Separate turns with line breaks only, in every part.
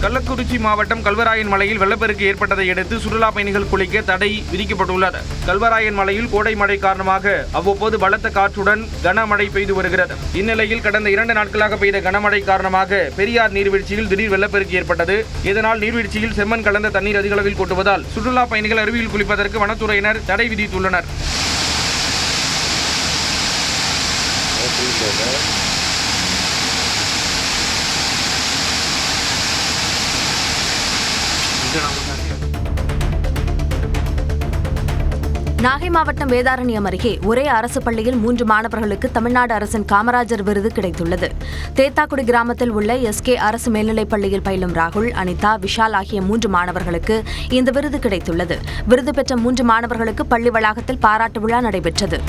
கள்ளக்குறிச்சி மாவட்டம் கல்வராயன் மலையில் வெள்ளப்பெருக்கு ஏற்பட்டதை அடுத்து சுற்றுலா பயணிகள் குளிக்க தடை விதிக்கப்பட்டுள்ளது. கல்வராயன் மலையில் கோடை மழை காரணமாக அவ்வப்போது பலத்த காற்றுடன் கனமழை பெய்து வருகிறது. இந்நிலையில் கடந்த 2 நாட்களாக பெய்த கனமழை காரணமாக பெரியார் நீர்வீழ்ச்சியில் திடீர் வெள்ளப்பெருக்கு ஏற்பட்டது. இதனால் நீர்வீழ்ச்சியில் செம்மண் கலந்த தண்ணீர் அதிக அளவில் கொட்டுவதால் சுற்றுலா பயணிகள் அருவியில் குளிப்பதற்கு வனத்துறையினர் தடை விதித்துள்ளனர்.
நாகை மாவட்டம் வேதாரண்யம் அருகே ஒரே அரசு பள்ளியில் 3 மாணவர்களுக்கு தமிழ்நாடு அரசின் காமராஜர் விருது கிடைத்துள்ளது. தேத்தாக்குடி கிராமத்தில் உள்ள SK அரசு மேல்நிலைப் பள்ளியில் பயிலும் ராகுல், அனிதா, விஷால் ஆகிய 3 மாணவர்களுக்கு இந்த விருது கிடைத்துள்ளது. விருது பெற்ற 3 மாணவர்களுக்கு பள்ளி வளாகத்தில் பாராட்டு விழா நடைபெற்றது.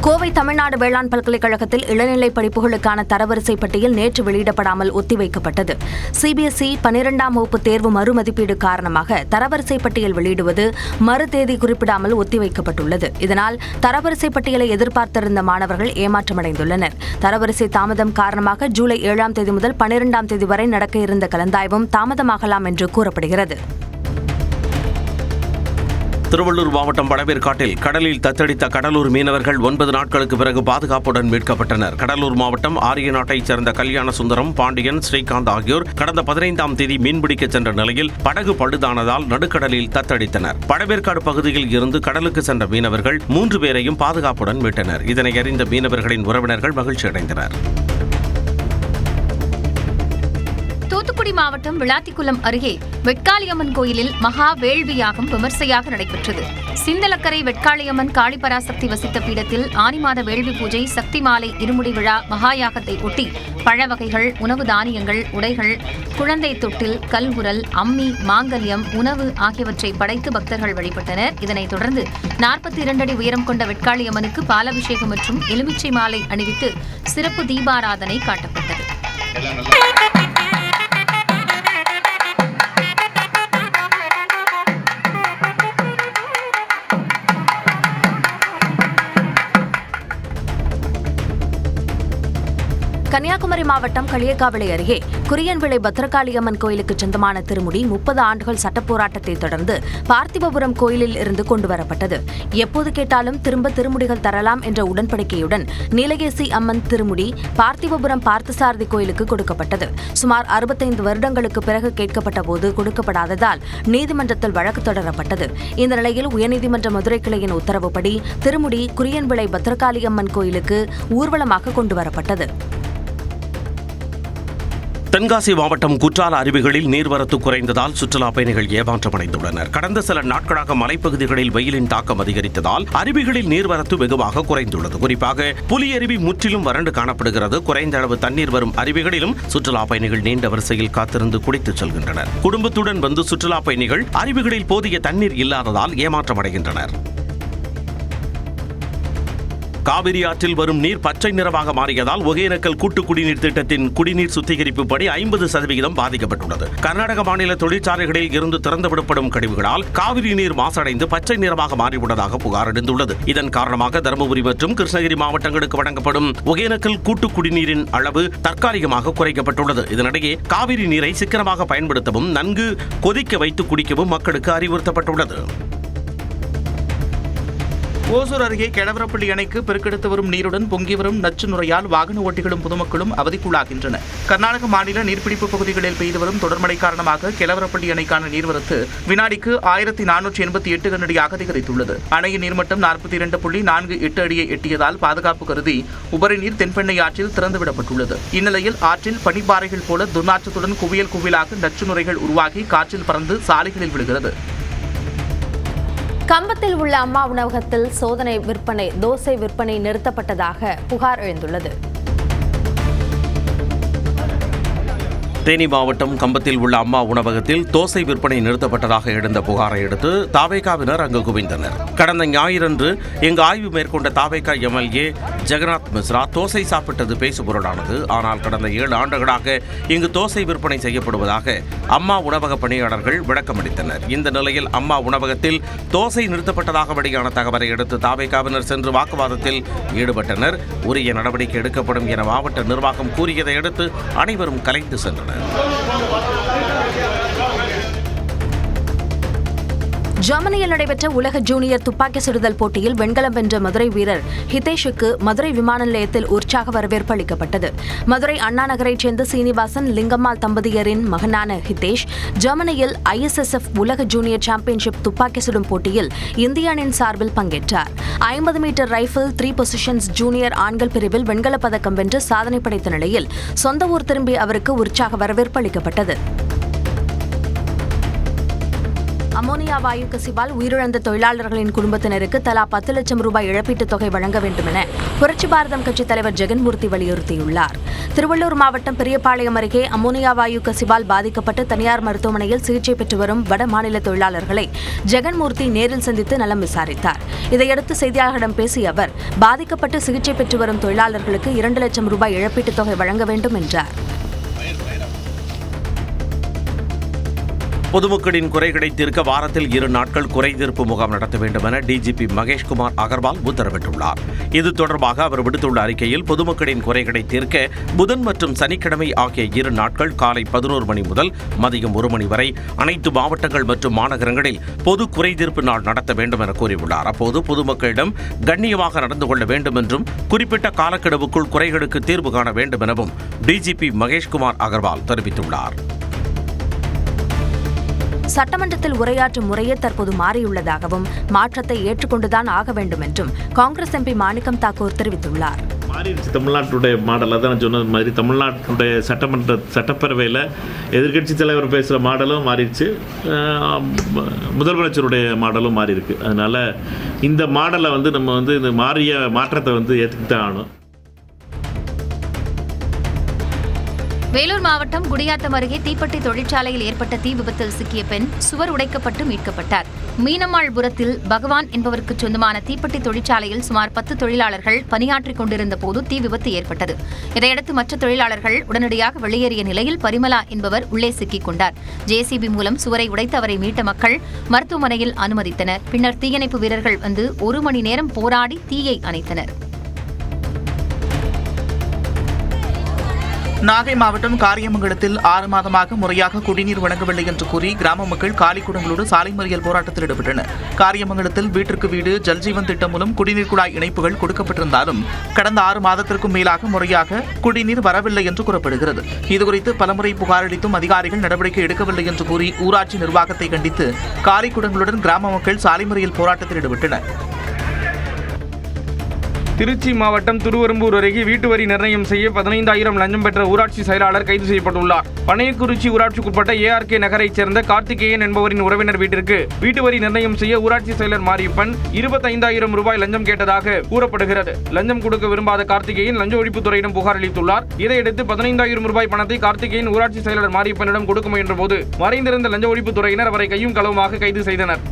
கோவை தமிழ்நாடு வேளாண் பல்கலைக்கழகத்தில் இளநிலை படிப்புகளுக்கான தரவரிசை பட்டியல் நேற்று வெளியிடப்படாமல் ஒத்திவைக்கப்பட்டது. CBSE 12ஆம் வகுப்பு தேர்வு மறுமதிப்பீடு காரணமாக தரவரிசை பட்டியல் வெளியிடுவது மறு தேதி குறிப்பிடாமல் ஒத்திவைக்கப்பட்டுள்ளது. இதனால் தரவரிசை பட்டியலை எதிர்பார்த்திருந்த மாணவர்கள் ஏமாற்றமடைந்துள்ளனர். தரவரிசை தாமதம் காரணமாக ஜூலை 7ஆம் தேதி முதல் 12ஆம் தேதி வரை நடக்க இருந்த கலந்தாய்வும் தாமதமாகலாம் என்று கூறப்படுகிறது.
திருவள்ளூர் மாவட்டம் பழவேற்காட்டில் கடலில் தத்தளித்த கடலூர் மீனவர்கள் 9 நாட்களுக்கு பிறகு பாதுகாப்புடன் மீட்கப்பட்டனர். கடலூர் மாவட்டம் ஆரியநாட்டைச் சேர்ந்த கல்யாண சுந்தரம், பாண்டியன், ஸ்ரீகாந்த் ஆகியோர் கடந்த 15ஆம் தேதி மீன்பிடிக்க சென்ற நிலையில் படகு பழுதானதால் நடுக்கடலில் தத்தளித்தனர். பழவேற்காடு பகுதியில் இருந்து கடலுக்கு சென்ற மீனவர்கள் 3 பேரையும் பாதுகாப்புடன் மீட்டனர். இதனை அறிந்த மீனவர்களின் உறவினர்கள் மகிழ்ச்சியடைந்தனர்.
தூத்துக்குடி மாவட்டம் விளாத்திக்குளம் அருகே வெட்காளியம்மன் கோயிலில் மகா வேள்வி யாகம் விமர்சையாக நடைபெற்றது. சிந்தலக்கரை வெட்காளியம்மன் காளிபராசக்தி வசித்த பீடத்தில் ஆனி மாத வேள்வி பூஜை, சக்தி மாலை, இருமுடி விழா, மகாயாகத்தை ஒட்டி பழ வகைகள், உணவு தானியங்கள், உடைகள், குழந்தை தொட்டில், கல்குரல், அம்மி, மாங்கல்யம், உணவு ஆகியவற்றை படைத்து பக்தர்கள் வழிபட்டனர். இதனைத் தொடர்ந்து 42 அடி உயரம் கொண்ட வெட்காளியம்மனுக்கு பாலாபிஷேகம் மற்றும் எலுமிச்சை மாலை அணிவித்து சிறப்பு தீபாராதனை காட்டப்பட்டது.
கன்னியாகுமரி மாவட்டம் களியக்காவிளை அருகே குரியன்விளை பத்ரகாளியம்மன் கோயிலுக்கு சொந்தமான திருமுடி 30 ஆண்டுகள் சட்டப்போராட்டத்தை தொடர்ந்து பார்த்திபபுரம் கோயிலில் இருந்து கொண்டுவரப்பட்டது. எப்போது கேட்டாலும் திரும்ப திருமுடிகள் தரலாம் என்ற உடன்படிக்கையுடன் நீலகேசி அம்மன் திருமுடி பார்த்திபபுரம் பார்த்தசாரதி கோயிலுக்கு கொடுக்கப்பட்டது. சுமார் 65 வருடங்களுக்கு பிறகு கேட்கப்பட்ட போது கொடுக்கப்படாததால் நீதிமன்றத்தில் வழக்கு தொடரப்பட்டது. இந்த நிலையில் உயர்நீதிமன்ற மதுரை கிளையின் உத்தரவுப்படி திருமுடி குரியன்விளை பத்ரகாளியம்மன் கோயிலுக்கு ஊர்வலமாக கொண்டுவரப்பட்டது.
தென்காசி மாவட்டம் குற்றால அருவிகளில் நீர்வரத்து குறைந்ததால் சுற்றுலா பயணிகள் ஏமாற்றமடைந்துள்ளனர். கடந்த சில நாட்களாக மலைப்பகுதிகளில் வெயிலின் தாக்கம் அதிகரித்ததால் அருவிகளில் நீர்வரத்து வெகுவாக குறைந்துள்ளது. குறிப்பாக புலியருவி முற்றிலும் வறண்டு காணப்படுகிறது. குறைந்த அளவு தண்ணீர் வரும் அருவிகளிலும் சுற்றுலா பயணிகள் நீண்ட வரிசையில் காத்திருந்து குடித்துச் செல்கின்றனர். குடும்பத்துடன் வந்து சுற்றுலா பயணிகள் அருவிகளில் போதிய தண்ணீர் இல்லாததால் ஏமாற்றமடைகின்றனர். காவிரி ஆற்றில் வரும் நீர் பச்சை நிறமாக மாறியதால் ஒகேனக்கல் கூட்டு குடிநீர் திட்டத்தின் குடிநீர் சுத்திகரிப்பு பணி 50% பாதிக்கப்பட்டுள்ளது. கர்நாடக மாநில தொழிற்சாலைகளில் இருந்து திறந்துவிடப்படும் கழிவுகளால் காவிரி நீர் மாசடைந்து பச்சை நிறமாக மாறிவிட்டதாக புகார் எழுந்துள்ளது. இதன் காரணமாக தருமபுரி மற்றும் கிருஷ்ணகிரி மாவட்டங்களுக்கு வழங்கப்படும் ஒகேனக்கல் கூட்டு குடிநீரின் அளவு தற்காலிகமாக குறைக்கப்பட்டுள்ளது. இதனிடையே காவிரி நீரை சிக்கனமாக பயன்படுத்தவும் நன்கு கொதிக்க வைத்து குடிக்கவும் மக்களுக்கு அறிவுறுத்தப்பட்டுள்ளது.
ஓசூர் அருகே கெடவரப்பள்ளி அணைக்கு பெருக்கெடுத்து வரும் நீருடன் பொங்கி வரும் நச்சு நுரையால் வாகன ஓட்டிகளும் பொதுமக்களும் அவதிக்குள்ளாகின்றனர். கர்நாடக மாநில நீர்பிடிப்பு பகுதிகளில் பெய்து வரும் தொடர்மழை காரணமாக கெடவரப்பள்ளி அணைக்கான நீர்வரத்து வினாடிக்கு 1488 கனஅடியாக அதிகரித்துள்ளது. அணையின் நீர்மட்டம் 42.48 அடியை எட்டியதால் பாதுகாப்பு கருதி உபரி நீர் தென்பெண்ணை ஆற்றில் திறந்துவிடப்பட்டுள்ளது. இந்நிலையில் ஆற்றில் பனிப்பாறைகள் போல துர்நாற்றத்துடன் குவியல் குவியலாக நச்சு நுரைகள் உருவாகி காற்றில் பறந்து சாலைகளில் விழுகிறது.
கம்பத்தில் உள்ள அம்மா உணவகத்தில் தோசை விற்பனை நிறுத்தப்பட்டதாக புகார் எழுந்துள்ளது.
தேனி மாவட்டம் கம்பத்தில் உள்ள அம்மா உணவகத்தில் தோசை விற்பனை நிறுத்தப்பட்டதாக எழுந்த புகாரை அடுத்து தாவேகாவினர் அங்கு குவிந்தனர். கடந்த ஞாயிறன்று இங்கு ஆய்வு மேற்கொண்ட தாவேகா எம்எல்ஏ ஜெகநாத் மிஸ்ரா தோசை சாப்பிட்டது பேசுபொருளானது. ஆனால் கடந்த 7 ஆண்டுகளாக இங்கு தோசை விற்பனை செய்யப்படுவதாக அம்மா உணவக பணியாளர்கள் விளக்கமளித்தனர். இந்த நிலையில் அம்மா உணவகத்தில் தோசை நிறுத்தப்பட்டதாக வெளியான தகவலை அடுத்து தாவேகாவினர் சென்று வாக்குவாதத்தில் ஈடுபட்டனர். உரிய நடவடிக்கை எடுக்கப்படும் என மாவட்ட நிர்வாகம் கூறியதை அடுத்து அனைவரும் கலைந்து சென்றனர்.
ஜெர்மனியில் நடைபெற்ற உலக ஜூனியர் துப்பாக்கி சுடுதல் போட்டியில் வெண்கலம் வென்ற மதுரை வீரர் ஹிதேஷுக்கு மதுரை விமான நிலையத்தில் உற்சாக வரவேற்பு அளிக்கப்பட்டது. மதுரை அண்ணா நகரைச் சேர்ந்த சீனிவாசன் லிங்கம்மாள் தம்பதியரின் மகனான ஹிதேஷ் ஜெர்மனியில் ISSF உலக ஜூனியர் சாம்பியன்ஷிப் துப்பாக்கி சுடும் போட்டியில் இந்திய அணியின் சார்பில் பங்கேற்றார். 50 மீட்டர் ரைபிள் 3 பொசிஷன்ஸ் ஜூனியர் ஆண்கள் பிரிவில் வெண்கலப் பதக்கம் வென்று சாதனை படைத்த நிலையில் சொந்த ஊர் திரும்பிய அவருக்கு உற்சாக வரவேற்பு அளிக்கப்பட்டது. அமோனியா வாயு கசிவால் உயிரிழந்த தொழிலாளர்களின் குடும்பத்தினருக்கு தலா 10 லட்சம் ரூபாய் இழப்பீட்டுத் தொகை வழங்க வேண்டும் என புரட்சி பாரதம் கட்சித் தலைவர் ஜெகன்மூர்த்தி வலியுறுத்தியுள்ளார். திருவள்ளூர் மாவட்டம் பெரியபாளையம் அருகே அமோனியா வாயு கசிவால் பாதிக்கப்பட்டு தனியார் மருத்துவமனையில் சிகிச்சை பெற்று வரும் வட மாநில தொழிலாளர்களை ஜெகன்மூர்த்தி நேரில் சந்தித்து நலம் விசாரித்தார். இதையடுத்து செய்தியாளர்களிடம் பேசிய அவர், பாதிக்கப்பட்டு சிகிச்சை பெற்று வரும் தொழிலாளர்களுக்கு 2 லட்சம் ரூபாய் இழப்பீட்டுத் தொகை வழங்க வேண்டும் என்றார்.
பொதுமக்களின் குறைகளை தீர்க்க வாரத்தில் 2 நாட்கள் குறைதீர்ப்பு முகாம் நடத்த வேண்டும் என டிஜிபி மகேஷ்குமார் அகர்வால் உத்தரவிட்டுள்ளார். இது தொடர்பாக அவர் விடுத்துள்ள அறிக்கையில், பொதுமக்களின் குறைகளை தீர்க்க புதன் மற்றும் சனிக்கிழமை ஆகிய 2 நாட்கள் காலை 11 மணி முதல் மதியம் 1 மணி வரை அனைத்து மாவட்டங்கள் மற்றும் மாநகரங்களில் பொது குறைதீர்ப்பு நாள் நடத்த வேண்டும் என கூறியுள்ளார். அப்போது பொதுமக்களிடம் கண்ணியமாக நடந்து கொள்ள வேண்டும் என்றும் குறிப்பிட்ட காலக்கெடுவுக்குள் குறைகளுக்கு தீர்வு காண வேண்டும் எனவும் டிஜிபி மகேஷ்குமார் அகர்வால் தெரிவித்துள்ளார்.
சட்டமன்றத்தில் உரையாற்றும் முறையே தற்போது மாறியுள்ளதாகவும் மாற்றத்தை ஏற்றுக்கொண்டுதான் ஆக வேண்டும் என்றும் காங்கிரஸ் எம்பி மாணிக்கம் தாக்கூர் தெரிவித்துள்ளார்.
மாறிடுச்சு தமிழ்நாட்டுடைய மாடலாக தான் சொன்னது மாதிரி தமிழ்நாட்டுடைய சட்டப்பேரவையில் எதிர்க்கட்சி தலைவர் பேசுகிற மாடலும் மாறிடுச்சு, முதலமைச்சருடைய மாடலும் மாறி இருக்கு. அதனால் இந்த மாடலை நம்ம இந்த மாற்றத்தை ஏற்றுக்கிட்டு தான் ஆகணும்.
வேலூர் மாவட்டம் குடியாத்தம் அருகே தீப்பெட்டி தொழிற்சாலையில் ஏற்பட்ட தீ விபத்தில் சிக்கிய பெண் சுவர் உடைக்கப்பட்டு மீட்கப்பட்டார். மீனம்மாள்புரத்தில் பகவான் என்பவருக்கு சொந்தமான தீப்பெட்டி தொழிற்சாலையில் சுமார் 10 தொழிலாளர்கள் பணியாற்றிக் கொண்டிருந்த போது தீ விபத்து ஏற்பட்டது. இதையடுத்து மற்ற தொழிலாளர்கள் உடனடியாக வெளியேறிய நிலையில் பரிமலா என்பவர் உள்ளே சிக்கிக் கொண்டார். JCB மூலம் சுவரை உடைத்து அவரை மீட்ட மக்கள் மருத்துவமனையில் அனுமதித்தனர். பின்னர் தீயணைப்பு வீரர்கள் வந்து 1 மணி நேரம் போராடி தீயை அணைத்தனர்.
நாகை மாவட்டம் காரியமங்கலத்தில் 6 மாதமாக முறையாக குடிநீர் வழங்கவில்லை என்று கூறி கிராம மக்கள் காலிக்குடங்களோடு சாலை மறியல் போராட்டத்தில் ஈடுபட்டனர். காரியமங்கலத்தில் வீட்டிற்கு வீடு ஜல்ஜீவன் திட்டம் மூலம் குடிநீர் குழாய் இணைப்புகள் கொடுக்கப்பட்டிருந்தாலும் கடந்த 6 மாதத்திற்கும் மேலாக முறையாக குடிநீர் வரவில்லை என்று கூறப்படுகிறது. இதுகுறித்து பலமுறை புகாரளித்தும் அதிகாரிகள் நடவடிக்கை எடுக்கவில்லை என்று கூறி ஊராட்சி நிர்வாகத்தை கண்டித்து காலிக்குடங்களுடன் கிராம மக்கள் சாலை மறியல் போராட்டத்தில் ஈடுபட்டனர்.
திருச்சி மாவட்டம் திருவெரும்பூர் அருகே வீட்டு வரி நிர்ணயம் செய்ய 15,000 லஞ்சம் பெற்ற ஊராட்சி செயலாளர் கைது செய்யப்பட்டுள்ளார். பனையக்குறிச்சி ஊராட்சிக்குட்பட்ட ARK நகரைச் சேர்ந்த கார்த்திகேயன் என்பவரின் உறவினர் வீட்டிற்கு வீட்டு வரி நிர்ணயம் செய்ய ஊராட்சி செயலர் மாரியப்பன் 25,000 ரூபாய் லஞ்சம் கேட்டதாக கூறப்படுகிறது. லஞ்சம் கொடுக்க விரும்பாத கார்த்திகேயன் லஞ்ச ஒழிப்புத்துறையிடம் புகார் அளித்துள்ளார். இதையடுத்து 15,000 ரூபாய் பணத்தை கார்த்திகேயன் ஊராட்சி செயலர் மாரியப்பனிடம் கொடுக்க முயன்ற போது மறைந்திருந்த லஞ்ச ஒழிப்புத்துறையினர் அவரை கையும் களவுமாக கைது செய்தனர்.